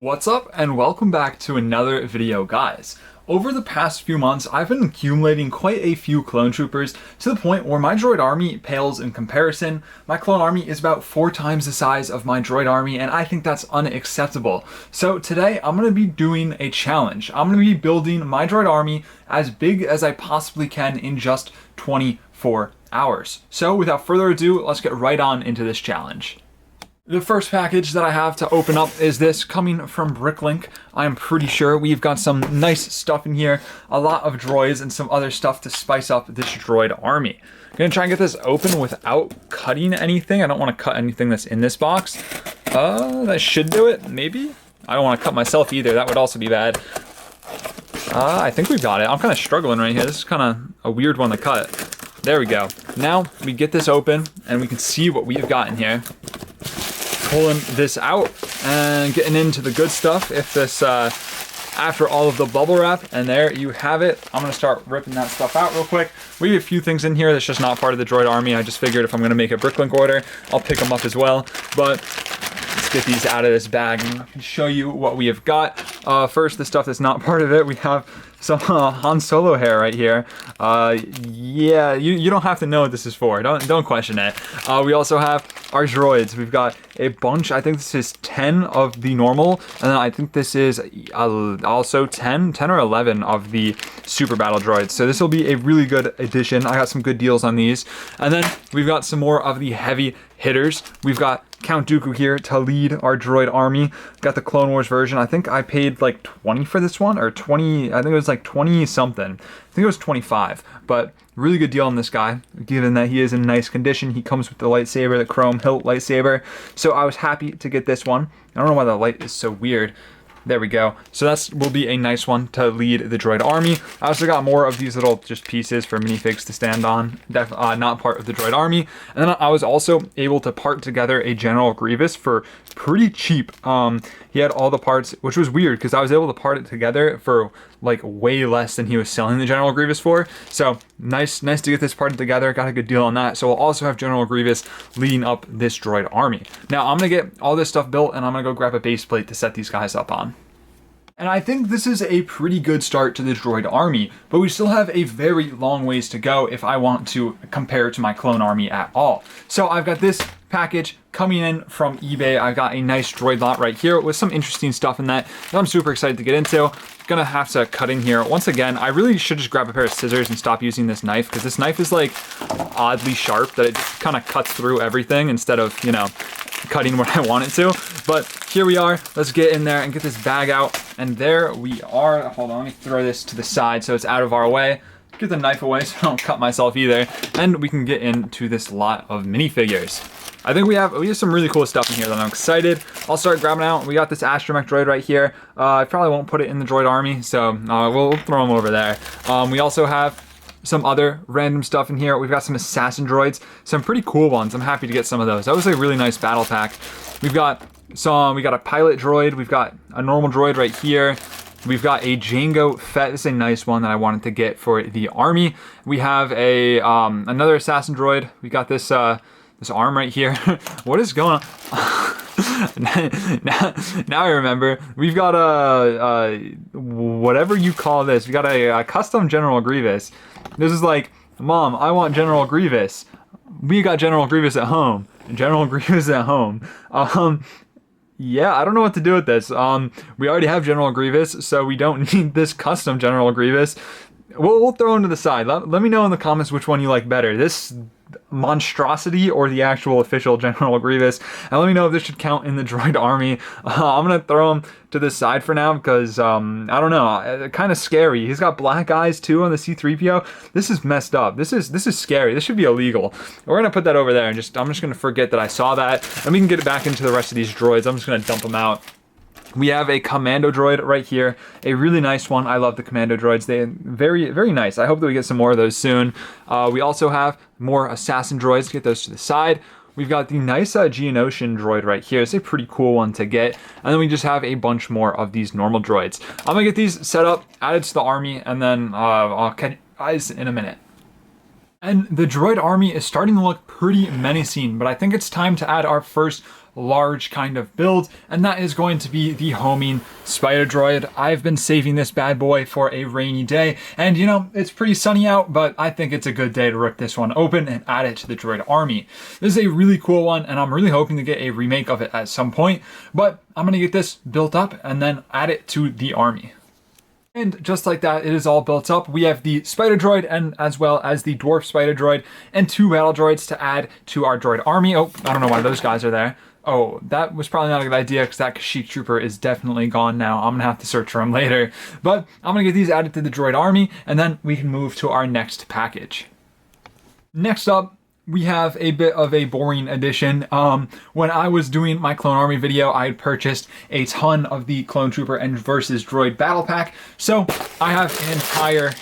What's up and welcome back to another video, guys. Over the past few months, I've been accumulating quite a few clone troopers to the point where my droid army pales in comparison. My clone army is about 4 times the size of my droid army, and I think that's unacceptable. So today I'm going to be doing a challenge. I'm going to be building my droid army as big as I possibly can in just 24 hours. So without further ado, let's get right on into this challenge. The first package that I have to open up is this, coming from Bricklink. I'm pretty sure we've got some nice stuff in here, a lot of droids and some other stuff to spice up this droid army. I'm gonna try and get this open without cutting anything. I don't want to cut anything that's in this box. That should do it, maybe? I don't want to cut myself either, that would also be bad. I think we've got it. I'm kind of struggling right here. This is kind of a weird one to cut. There we go. Now we get this open and we can see what we've got in here. Pulling this out and getting into the good stuff. If this, after all of the bubble wrap, and there you have it. I'm gonna start ripping that stuff out real quick. We have a few things in here that's just not part of the droid army. I just figured if I'm gonna make a Bricklink order, I'll pick them up as well. But let's get these out of this bag and I can show you what we have got. First, the stuff that's not part of it, we have some Han Solo hair right here. Yeah, you don't have to know what this is for. Don't question it. We also have our droids. We've got a bunch. I think this is 10 of the normal, and then I think this is also 10 or 11 of the super battle droids. So this will be a really good addition. I got some good deals on these. And then we've got some more of the heavy hitters. We've got Count Dooku here to lead our droid army. Got the Clone Wars version. I think I paid like 20 for this one, or 20, I think it was like 20 something. I think it was 25, but really good deal on this guy, given that he is in nice condition. He comes with the lightsaber, the chrome hilt lightsaber. So I was happy to get this one. I don't know why the light is so weird. There we go. So that will be a nice one to lead the droid army. I also got more of these little just pieces for minifigs to stand on. Not part of the droid army. And then I was also able to part together a General Grievous for pretty cheap. He had all the parts, which was weird because I was able to part it together for like way less than he was selling the General Grievous for. So nice to get this parted together. Got a good deal on that. So we'll also have General Grievous leading up this droid army. Now I'm gonna get all this stuff built and I'm gonna go grab a base plate to set these guys up on. And I think this is a pretty good start to the droid army, but we still have a very long ways to go if I want to compare to my clone army at all. So I've got this package coming in from eBay. I've got a nice droid lot right here with some interesting stuff in that I'm super excited to get into. Gonna have to cut in here. Once again, I really should just grab a pair of scissors and stop using this knife, because this knife is like oddly sharp that it just kind of cuts through everything instead of, you know, cutting what I want it to. But here we are. Let's get in there and get this bag out. And there we are. Hold on, let me throw this to the side so it's out of our way. Get the knife away so I don't cut myself either. And we can get into this lot of minifigures. I think we have some really cool stuff in here that I'm excited. I'll start grabbing out. We got this astromech droid right here. I probably won't put it in the droid army, so we'll throw him over there. We also have some other random stuff in here. We've got some assassin droids, some pretty cool ones. I'm happy to get some of those. That was a really nice battle pack. We got a pilot droid. We've got a normal droid right here. We've got a Jango Fett. This is a nice one that I wanted to get for the army. We have a another assassin droid. We got this this arm right here. What is going on? now I remember. We've got a whatever you call this. We got a custom General Grievous. This is like, Mom, I want General Grievous. We got General Grievous at home. General Grievous at home. Yeah, I don't know what to do with this. We already have General Grievous, so we don't need this custom General Grievous. We'll throw him to the side. Let me know in the comments which one you like better. This monstrosity or the actual official General Grievous, and let me know if this should count in the droid army. I'm gonna throw him to the side for now because I don't know, kind of scary. He's got black eyes too on the C-3PO. This is messed up. This is scary. This should be illegal. We're gonna put that over there and I'm just gonna forget that I saw that, and we can get it back into the rest of these droids. I'm just gonna dump them out. We have a commando droid right here, a really nice one. I love the commando droids. They're very, very nice. I hope that we get some more of those soon. We also have more assassin droids. Get those to the side. We've got the nice Geonosian droid right here. It's a pretty cool one to get. And then we just have a bunch more of these normal droids. I'm gonna get these set up, added to the army, and then I'll catch you guys in a minute. And the droid army is starting to look pretty menacing, but I think it's time to add our first large kind of build, and that is going to be the homing spider droid. I've been saving this bad boy for a rainy day, and you know, it's pretty sunny out, but I think it's a good day to rip this one open and add it to the droid army. This is a really cool one, and I'm really hoping to get a remake of it at some point, but I'm gonna get this built up and then add it to the army. And just like that, it is all built up. We have the spider droid and as well as the dwarf spider droid and 2 battle droids to add to our droid army. Oh, I don't know why those guys are there. Oh, that was probably not a good idea because that Kashyyyk trooper is definitely gone now. I'm gonna have to search for him later. But I'm gonna get these added to the droid army, and then we can move to our next package. Next up, we have a bit of a boring addition. When I was doing my clone army video, I had purchased a ton of the clone trooper and versus droid battle pack. So I have an entire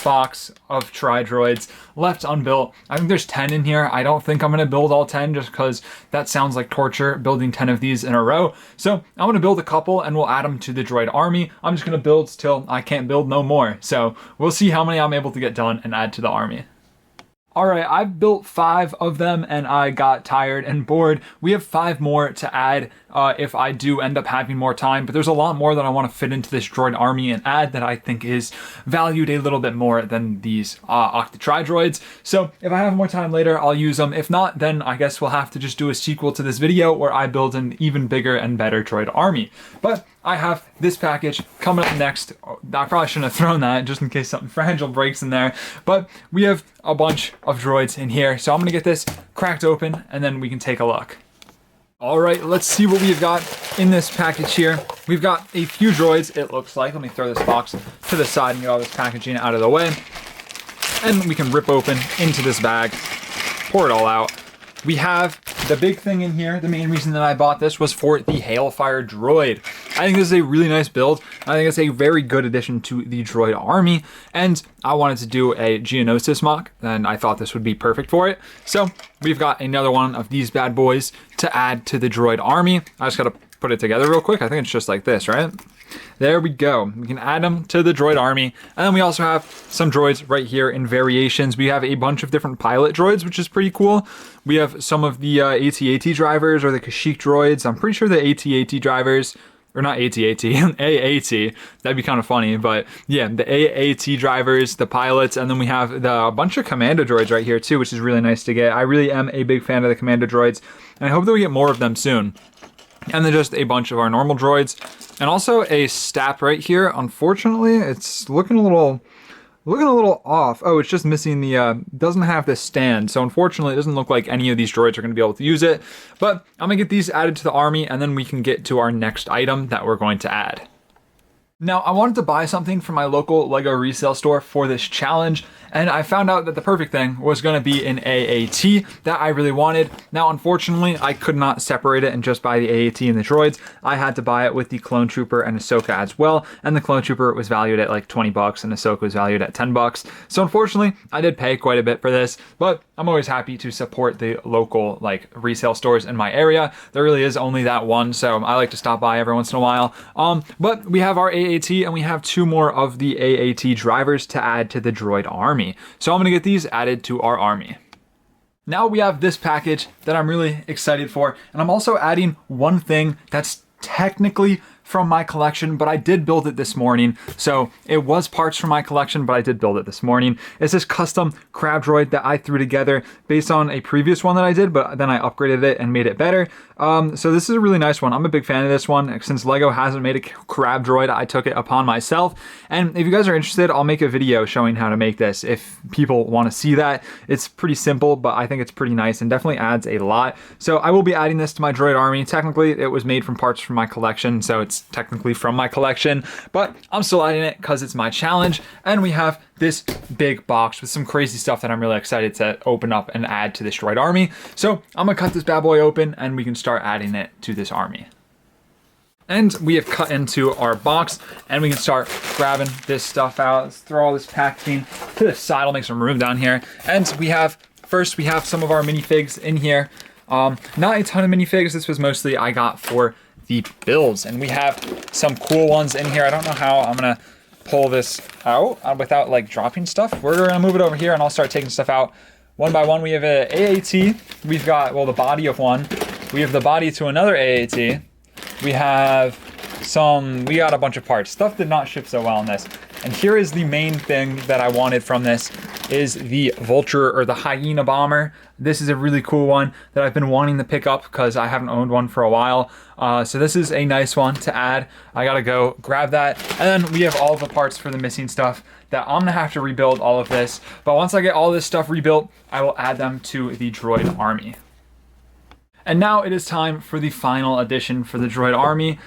box of tri-droids left unbuilt. I think there's 10 in here. I don't think I'm gonna build all 10 just because that sounds like torture, building 10 of these in a row. So I'm gonna build a couple and we'll add them to the droid army. I'm just gonna build till I can't build no more. So we'll see how many I'm able to get done and add to the army. Alright, I've built 5 of them and I got tired and bored. We have 5 more to add if I do end up having more time, but there's a lot more that I want to fit into this droid army and add that I think is valued a little bit more than these Octa-Tri droids. So if I have more time later, I'll use them. If not, then I guess we'll have to just do a sequel to this video where I build an even bigger and better droid army. But I have this package coming up next. I probably shouldn't have thrown that just in case something fragile breaks in there. But we have a bunch of droids in here. So I'm gonna get this cracked open and then we can take a look. All right, let's see what we've got in this package here. We've got a few droids, it looks like. Let me throw this box to the side and get all this packaging out of the way. And we can rip open into this bag, pour it all out. We have the big thing in here. The main reason that I bought this was for the Hailfire droid. I think this is a really nice build. I think it's a very good addition to the droid army, and I wanted to do a Geonosis mock, and I thought this would be perfect for it. So we've got another one of these bad boys to add to the droid army. I just gotta put it together real quick. I think it's just like this, right? There we go. We can add them to the droid army. And then we also have some droids right here in variations. We have a bunch of different pilot droids, which is pretty cool. We have some of the AT-AT drivers or the Kashyyyk droids. I'm pretty sure the AT-AT drivers, or not AT-AT, AAT. That'd be kind of funny, but yeah, the AAT drivers, the pilots, and then we have a bunch of commando droids right here too, which is really nice to get. I really am a big fan of the commando droids, and I hope that we get more of them soon. And then just a bunch of our normal droids. And also a stap right here. Unfortunately, it's looking a little off. Oh, it's just missing the, doesn't have this stand. So unfortunately, it doesn't look like any of these droids are going to be able to use it. But I'm going to get these added to the army, and then we can get to our next item that we're going to add. Now, I wanted to buy something from my local LEGO resale store for this challenge, and I found out that the perfect thing was going to be an AAT that I really wanted. Now, unfortunately, I could not separate it and just buy the AAT and the droids. I had to buy it with the Clone Trooper and Ahsoka as well, and the Clone Trooper was valued at like 20 bucks and Ahsoka was valued at 10 bucks. So unfortunately, I did pay quite a bit for this, but I'm always happy to support the local like resale stores in my area. There really is only that one, so I like to stop by every once in a while. But we have our AAT and we have 2 more of the AAT drivers to add to the droid army. So I'm gonna get these added to our army. Now we have this package that I'm really excited for, and I'm also adding one thing that's technically from my collection, but I did build it this morning. So it was parts from my collection, but I did build it this morning. It's this custom crab droid that I threw together based on a previous one that I did, but then I upgraded it and made it better. So this is a really nice one. I'm a big fan of this one. Since LEGO hasn't made a crab droid, I took it upon myself. And if you guys are interested, I'll make a video showing how to make this. If people want to see that, it's pretty simple, but I think it's pretty nice and definitely adds a lot. So I will be adding this to my droid army. Technically, it was made from parts from my collection, so it's technically from my collection, but I'm still adding it because it's my challenge. And we have this big box with some crazy stuff that I'm really excited to open up and add to this droid army. So I'm gonna cut this bad boy open and we can start adding it to this army. And we have cut into our box and we can start grabbing this stuff out. Let's throw all this packaging to the side. I'll make some room down here. And we have some of our minifigs in here. Not a ton of minifigs. This was mostly I got for the builds, and we have some cool ones in here. I don't know how I'm gonna pull this out without like dropping stuff. We're gonna move it over here and I'll start taking stuff out one by one. We have a AAT. We've got, well, the body of one. We have the body to another AAT. We got a bunch of parts. Stuff did not ship so well in this. And here is the main thing that I wanted from this is the Vulture or the Hyena Bomber. This is a really cool one that I've been wanting to pick up because I haven't owned one for a while. So this is a nice one to add. I gotta go grab that. And then we have all the parts for the missing stuff that I'm gonna have to rebuild all of this. But once I get all this stuff rebuilt, I will add them to the Droid army. And now it is time for the final addition for the Droid army.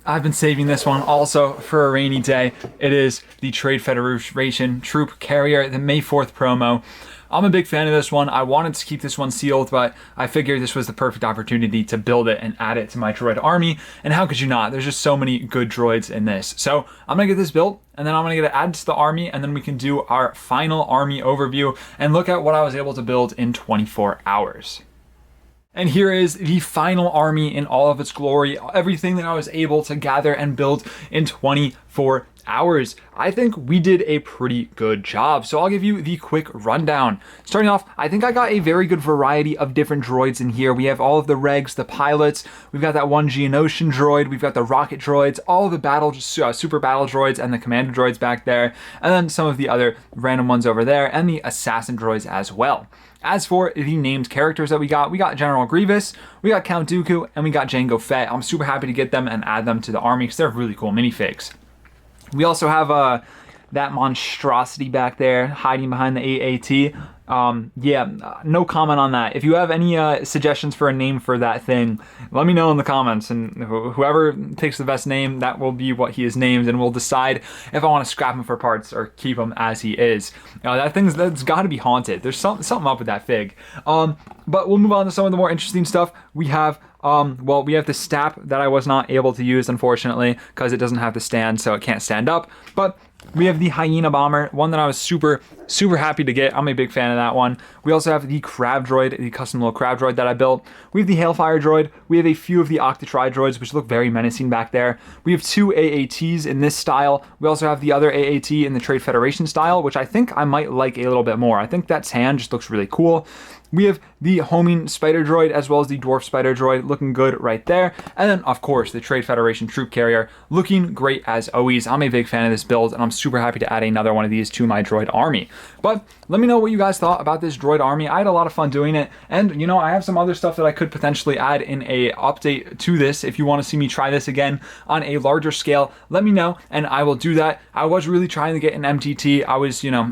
I've been saving this one also for a rainy day. It is the Trade Federation Troop Carrier, the May 4th promo. I'm a big fan of this one. I wanted to keep this one sealed, but I figured this was the perfect opportunity to build it and add it to my droid army. And how could you not? There's just so many good droids in this. So I'm gonna get this built, and then I'm gonna get it added to the army, and then we can do our final army overview and look at what I was able to build in 24 hours. And here is the final army in all of its glory, everything that I was able to gather and build in 24 hours. I think we did a pretty good job, so I'll give you the quick rundown. Starting off, I think I got a very good variety of different droids in here. We have all of the regs, the pilots, we've got that one Geonosian droid, we've got the rocket droids, all of the super battle droids and the commander droids back there, and then some of the other random ones over there, and the assassin droids as well. As for the named characters that we got General Grievous, we got Count Dooku, and we got Jango Fett. I'm super happy to get them and add them to the army because they're really cool minifigs. We also have that monstrosity back there hiding behind the AAT. No comment on that. If you have any suggestions for a name for that thing, let me know in the comments, and whoever takes the best name, that will be what he is named, and we'll decide if I want to scrap him for parts or keep him as he is. That's got to be haunted. There's something up with that fig. But we'll move on to some of the more interesting stuff. We have we have the STAP that I was not able to use, unfortunately, because it doesn't have the stand, so it can't stand up. But we have the Hyena Bomber, one that I was super happy to get. I'm a big fan of that one. We also have the Crab Droid, the custom little Crab Droid that I built. We have the Hailfire Droid. We have a few of the Octatri Droids, which look very menacing back there. We have 2 AATs in this style. We also have the other AAT in the Trade Federation style, which I think I might like a little bit more. I think that tan just looks really cool. We have the homing spider droid as well as the dwarf spider droid looking good right there. And then, of course, the Trade Federation troop carrier looking great as always. I'm a big fan of this build, and I'm super happy to add another one of these to my droid army. But let me know what you guys thought about this droid army. I had a lot of fun doing it, and you know, I have some other stuff that I could potentially add in a update to this. If you want to see me try this again on a larger scale, let me know, and I will do that. I was really trying to get an MTT.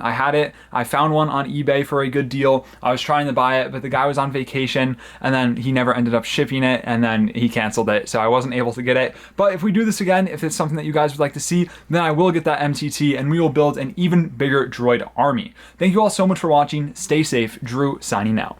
I had it. I found one on eBay for a good deal. I was trying to buy it, but the guy was on vacation, and then he never ended up shipping it, and then he canceled it, so I wasn't able to get it. But if we do this again, if it's something that you guys would like to see, then I will get that MTT, and we will build an even bigger droid army. Thank you all so much for watching. Stay safe. Drew signing out.